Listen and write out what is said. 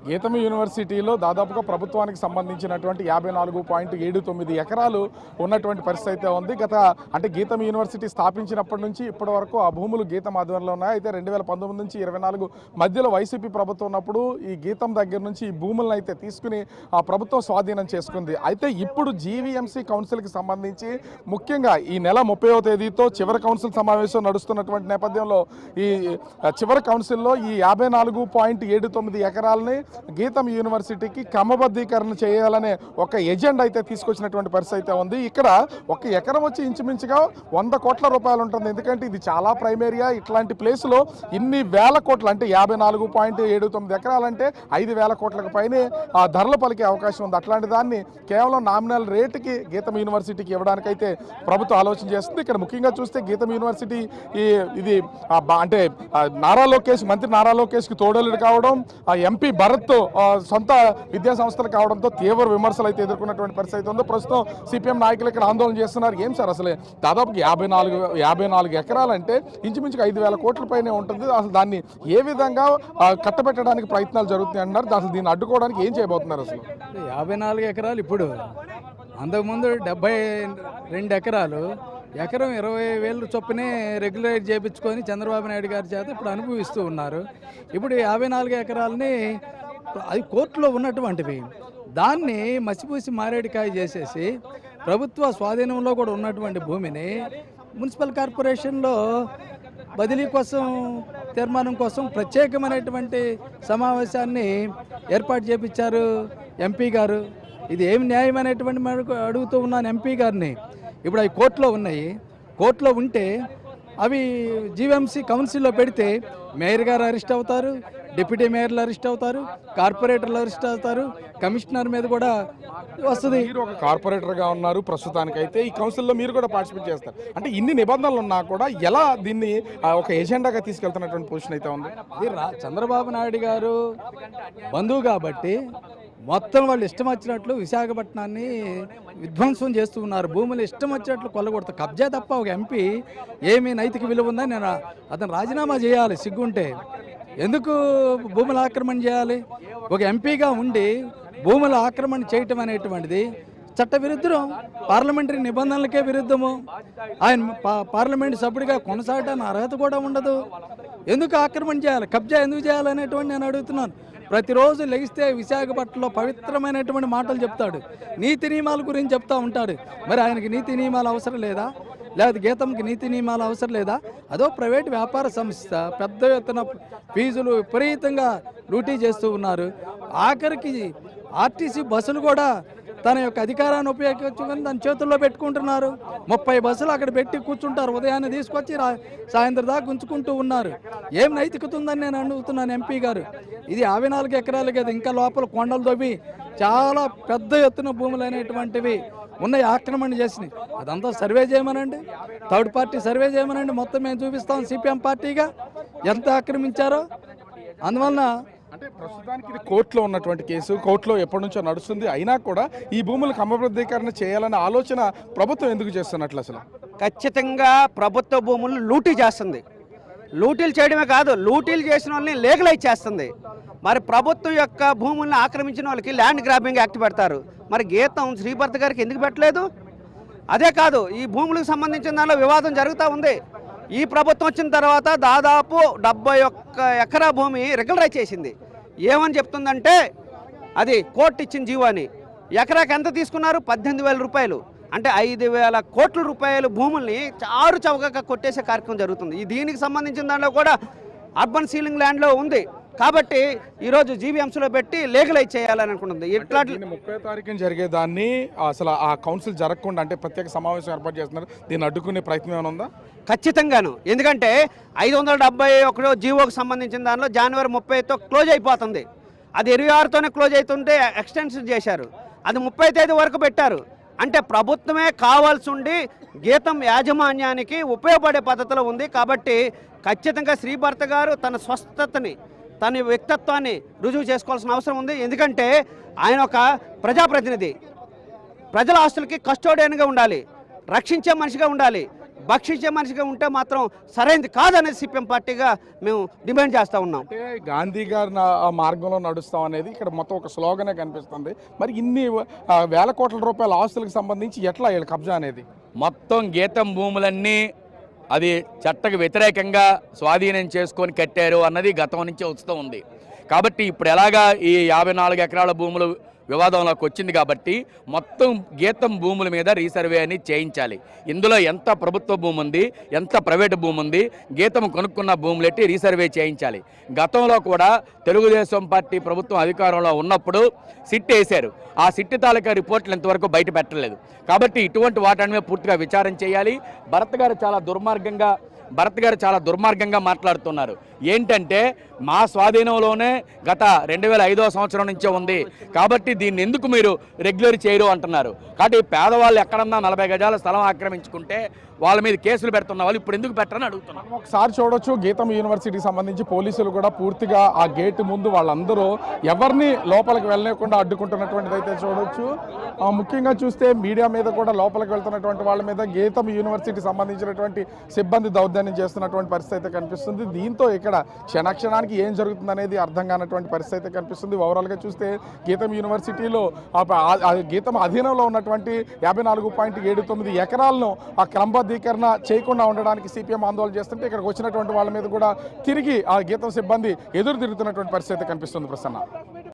గీతం యూనివర్సిటీలో దాదాపుగా ప్రభుత్వానికి సంబంధించినటువంటి 54.79 ఎకరాలు ఉన్నటువంటి పరిస్థితి అయితే ఉంది. అంటే గీతం యూనివర్సిటీ స్థాపించినప్పటి నుంచి ఇప్పటి వరకు ఆ భూములు గీతం ఆధ్వర్యంలో ఉన్నాయి. అయితే 2019 నుంచి 24 మధ్యలో వైసీపీ ప్రభుత్వం ఉన్నప్పుడు ఈ గీతం దగ్గర నుంచి ఈ భూములను అయితే తీసుకుని ఆ ప్రభుత్వం స్వాధీనం చేసుకుంది. అయితే ఇప్పుడు జీవీఎంసీ కౌన్సిల్కి సంబంధించి ముఖ్యంగా ఈ నెల 30వ తేదీతో చివరి కౌన్సిల్ సమావేశం నడుస్తున్నటువంటి నేపథ్యంలో ఈ చివరి కౌన్సిల్లో ఈ 54.79 ఎకరాలని గీతం యూనివర్సిటీకి క్రమబద్ధీకరణ చేయాలనే ఒక ఎజెండా అయితే తీసుకొచ్చినటువంటి పరిస్థితి అయితే ఉంది. ఇక్కడ ఒక ఎకరం వచ్చి ఇంచుమించుగా 100 కోట్ల రూపాయలు ఉంటుంది. ఎందుకంటే ఇది చాలా ప్రైమేరియా. ఇట్లాంటి ప్లేస్లో ఇన్ని వేల కోట్లు అంటే 54.79 ఎకరాలంటే 5,000 కోట్లకు పైనే ఆ ధరలు పలికే అవకాశం ఉంది. అట్లాంటి దాన్ని కేవలం నామినల్ రేటుకి గీతం యూనివర్సిటీకి ఇవ్వడానికైతే ప్రభుత్వం ఆలోచన చేస్తుంది. ఇక్కడ ముఖ్యంగా చూస్తే గీతం యూనివర్సిటీ ఇది అంటే మంత్రి నారా లోకేష్కి తోడలుడు కావడం, ఆ ఎంపీ భరత్ సొంత విద్యా సంస్థలు కావడంతో తీవ్ర విమర్శలు అయితే ఎదుర్కొన్నటువంటి పరిస్థితి అయితే ఉందో. ప్రస్తుతం సిపిఎం నాయకులు ఇక్కడ ఆందోళన చేస్తున్నారు. ఏం సార్ అసలు దాదాపు 54 ఎకరాలంటే ఇంచుమించుగా 5,000 కోట్ల పైనే ఉంటుంది. అసలు దాన్ని ఏ విధంగా కట్టబెట్టడానికి ప్రయత్నాలు జరుగుతున్నాయి అంటున్నారు. అసలు దీన్ని అడ్డుకోవడానికి ఏం చేయబోతున్నారు? అసలు 54 ఎకరాలు ఇప్పుడు, అంతకుముందు 72 ఎకరాలు, ఎకరం 20,000 చొప్పునే రెగ్యులైజ్ చేయించుకొని చంద్రబాబు నాయుడు గారి చేత ఇప్పుడు అనుభవిస్తూ ఉన్నారు. ఇప్పుడు 54 ఎకరాలని అది కోర్టులో ఉన్నటువంటివి, దాన్ని మసిపూసి మారేడికాయ చేసేసి ప్రభుత్వ స్వాధీనంలో కూడా ఉన్నటువంటి భూమిని మున్సిపల్ కార్పొరేషన్లో బదిలీ కోసం, తీర్మానం కోసం ప్రత్యేకమైనటువంటి సమావేశాన్ని ఏర్పాటు చేపించారు ఎంపీ గారు. ఇది ఏమి న్యాయం అనేటువంటి అడుగుతూ ఉన్నాను ఎంపీ గారిని. ఇప్పుడు అవి కోర్టులో ఉన్నాయి. కోర్టులో ఉంటే అవి జీవీఎంసీ కౌన్సిల్లో పెడితే మేయర్ గారు అరెస్ట్ అవుతారు, డిప్యూటీ మేయర్లు అరెస్ట్ అవుతారు, కార్పొరేటర్లు అరెస్ట్ అవుతారు, కమిషనర్ మీద కూడా వస్తుంది. మీరు ఒక కార్పొరేటర్గా ఉన్నారు ప్రస్తుతానికైతే, ఈ కౌన్సిల్లో మీరు కూడా పార్టిసిపేట్ చేస్తారు. అంటే ఇన్ని నిబంధనలు ఉన్నా కూడా ఎలా దీన్ని ఒక ఎజెండాగా తీసుకెళ్తున్నటువంటి పొజిషన్ అయితే ఉంది? ఇది చంద్రబాబు నాయుడు గారు బంధువు కాబట్టి మొత్తం వాళ్ళు ఇష్టం వచ్చినట్లు విశాఖపట్నాన్ని విధ్వంసం చేస్తూ ఉన్నారు. భూములు ఇష్టం వచ్చినట్లు కొల్లగొడతారు. కబ్జా తప్ప ఒక ఎంపీ ఏమీ నైతిక విలువ ఉందని నేను అతను రాజీనామా చేయాలి. సిగ్గుంటే ఎందుకు భూముల ఆక్రమణ చేయాలి? ఒక ఎంపీగా ఉండి భూముల ఆక్రమణ చేయటం అనేటువంటిది చట్ట విరుద్ధం, పార్లమెంటరీ నిబంధనలకే విరుద్ధము. ఆయన పార్లమెంటు సభ్యుడిగా కొనసాగడానికి అర్హత కూడా ఉండదు. ఎందుకు ఆక్రమణ చేయాలి, కబ్జా ఎందుకు చేయాలనేటువంటి నేను అడుగుతున్నాను. ప్రతిరోజు లెగిస్తే విశాఖపట్నంలో పవిత్రమైనటువంటి మాటలు చెప్తాడు, నీతి నియమాల గురించి చెప్తూ ఉంటాడు. మరి ఆయనకి నీతి నియమాలు అవసరం లేదా? లేదా గీతంకి నీతి నియమాలు అవసరం లేదా? అదో ప్రైవేట్ వ్యాపార సంస్థ, పెద్ద ఎత్తున ఫీజులు విపరీతంగా లూటీ చేస్తూ ఉన్నారు. ఆఖరికి ఆర్టీసీ బస్సులు కూడా తన యొక్క అధికారాన్ని ఉపయోగించుకొని తన చేతుల్లో పెట్టుకుంటున్నారు. 30 బస్సులు అక్కడ పెట్టి కూర్చుంటారు. ఉదయాన్నే తీసుకొచ్చి సాయంత్రం దాకా ఉంచుకుంటూ ఉన్నారు. ఏం నైతికత ఉందని నేను అడుగుతున్నాను ఎంపీ గారు. ఇది 54 ఎకరాలు కదా, ఇంకా లోపల కొండలు తవ్వి చాలా పెద్ద ఎత్తున భూములు అనేటువంటివి ఉన్నాయి, ఆక్రమణ చేసినాయి. అదంతా సర్వే చేయమనండి, థర్డ్ పార్టీ సర్వే చేయమనండి. మొత్తం మేము చూపిస్తాం సిపిఎం పార్టీగా ఎంత ఆక్రమించారో. అందువలన అంటే ప్రస్తుతానికి ఇది కోర్టులో ఉన్నటువంటి కేసు, కోర్టులో ఎప్పటి నుంచో నడుస్తుంది. అయినా కూడా ఈ భూములు క్రమబద్ధీకరణ చేయాలనే ఆలోచన ప్రభుత్వం ఎందుకు చేస్తున్నట్లు? అసలు ఖచ్చితంగా ప్రభుత్వ భూములు లూటీ చేస్తుంది. లూటీలు చేయడమే కాదు, లూటీలు చేసిన వాళ్ళని లీగలైజ్ చేస్తుంది. మరి ప్రభుత్వం యొక్క భూములను ఆక్రమించిన వాళ్ళకి ల్యాండ్ గ్రాబింగ్ యాక్ట్ పెడతారు. మరి గీతం శ్రీభర్త గారికి ఎందుకు పెట్టలేదు? అదే కాదు, ఈ భూములకు సంబంధించిన దానిలో వివాదం జరుగుతూ ఉంది. ఈ ప్రభుత్వం వచ్చిన తర్వాత దాదాపు 71 ఎకరా భూమి రెగ్యులరైజ్ చేసింది. ఏమని చెప్తుందంటే అది కోర్టు ఇచ్చిన జీవో అని. ఎకరాకి ఎంత తీసుకున్నారు? 18,000 రూపాయలు. అంటే 5,000 కోట్ల రూపాయల భూముల్ని చారు చౌకగా కొట్టేసే కార్యక్రమం జరుగుతుంది. ఈ దీనికి సంబంధించిన దాంట్లో కూడా అర్బన్ సీలింగ్ ల్యాండ్లో ఉంది. కాబట్టి ఈరోజు జీవీఎంసీలో పెట్టి లీగలైజ్ చేయాలని అనుకుంటుంది. ఇట్లా 30వ తారీఖున జరిగేదాన్ని అసలు ఆ కౌన్సిల్ జరగకుండా అంటే ప్రత్యేక సమావేశం ఏర్పాటు చేస్తున్నారు. దీన్ని అడ్డుకునే ప్రయత్నం ఏమైనా ఉందా? ఖచ్చితంగాను. ఎందుకంటే 571 జీవోకి సంబంధించిన దానిలో జనవరి 30తో క్లోజ్ అయిపోతుంది. అది 26తోనే క్లోజ్ అవుతుంటే ఎక్స్టెన్షన్ చేశారు. అది 30వ తేదీ వరకు పెట్టారు. అంటే ప్రభుత్వమే కావాల్సి ఉండి గీతం యాజమాన్యానికి ఉపయోగపడే పద్ధతిలో ఉంది. కాబట్టి ఖచ్చితంగా శ్రీభర్త గారు తన స్వస్థతని, తన వ్యక్తిత్వాన్ని రుజువు చేసుకోవాల్సిన అవసరం ఉంది. ఎందుకంటే ఆయన ఒక ప్రజాప్రతినిధి, ప్రజల ఆస్తులకి కస్టోడియన్గా ఉండాలి, రక్షించే మనిషిగా ఉండాలి. భక్షించే మనిషిగా ఉంటే మాత్రం సరైనది కాదనేది సిపిఎం పార్టీగా మేము డిమాండ్ చేస్తూ ఉన్నాం. అంటే గాంధీ గారి మార్గంలో నడుస్తాం అనేది ఇక్కడ మొత్తం ఒక స్లోగనే కనిపిస్తుంది. మరి ఇన్ని వేల కోట్ల రూపాయల ఆస్తులకు సంబంధించి ఎట్లా వీళ్ళ కబ్జా అనేది? మొత్తం గీతం భూములన్నీ అది చట్టకు వ్యతిరేకంగా స్వాధీనం చేసుకొని కట్టారు అన్నది గతం నుంచే వస్తూ ఉంది. కాబట్టి ఇప్పుడు ఎలాగా ఈ 54 ఎకరాల భూములు వివాదంలోకి వచ్చింది కాబట్టి మొత్తం గీతం భూముల మీద రీసర్వే అని చేయించాలి. ఇందులో ఎంత ప్రభుత్వ భూమి ఉంది, ఎంత ప్రైవేటు భూమి ఉంది, గీతం కొనుక్కున్న భూములెట్టి రీసర్వే చేయించాలి. గతంలో కూడా తెలుగుదేశం పార్టీ ప్రభుత్వం అధికారంలో ఉన్నప్పుడు సిట్ వేశారు. ఆ సిట్ తాలూకా రిపోర్ట్లు ఇంతవరకు బయట పెట్టలేదు. కాబట్టి ఇటువంటి వాటి మీద పూర్తిగా విచారణ చేయాలి. భరత్ గారు చాలా దుర్మార్గంగా మాట్లాడుతున్నారు. ఏంటంటే మా స్వాధీనంలోనే గత 2005 సంవత్సరం నుంచే ఉంది కాబట్టి దీన్ని ఎందుకు మీరు రెగ్యులర్ చేయరు అంటున్నారు. కాబట్టి పేదవాళ్ళు ఎక్కడన్నా 40 గజాల స్థలం ఆక్రమించుకుంటే వాళ్ళ మీద కేసులు పెడుతున్న వాళ్ళు ఇప్పుడు ఎందుకు పెట్టరని అడుగుతున్నారు. ఒకసారి చూడొచ్చు, గీతం యూనివర్సిటీకి సంబంధించి పోలీసులు కూడా పూర్తిగా ఆ గేటు ముందు వాళ్ళందరూ ఎవరిని లోపలికి వెళ్ళలేకుండా అడ్డుకుంటున్నటువంటిది అయితే చూడొచ్చు. ముఖ్యంగా చూస్తే మీడియా మీద కూడా లోపలికి వెళ్తున్నటువంటి వాళ్ళ మీద గీతం యూనివర్సిటీ సంబంధించినటువంటి సిబ్బంది దౌర్జన్యం చేస్తున్నటువంటి పరిస్థితి అయితే కనిపిస్తుంది. దీంతో ఇక్కడ క్షణానికి ఏం జరుగుతుంది అనేది అర్థం కానటువంటి పరిస్థితి అయితే కనిపిస్తుంది. ఓవరాల్గా చూస్తే గీతం యూనివర్సిటీలో గీతం అధీనంలో ఉన్నటువంటి 54.79 ఎకరాలను ఆ క్రమబద్ధీకరణ చేయకుండా ఉండడానికి సిపిఎం ఆందోళన చేస్తుంటే ఇక్కడికి వచ్చినటువంటి వాళ్ళ మీద కూడా తిరిగి ఆ గీతం సిబ్బంది ఎదురు తిరుగుతున్నటువంటి పరిస్థితి కనిపిస్తుంది. ప్రసన్న.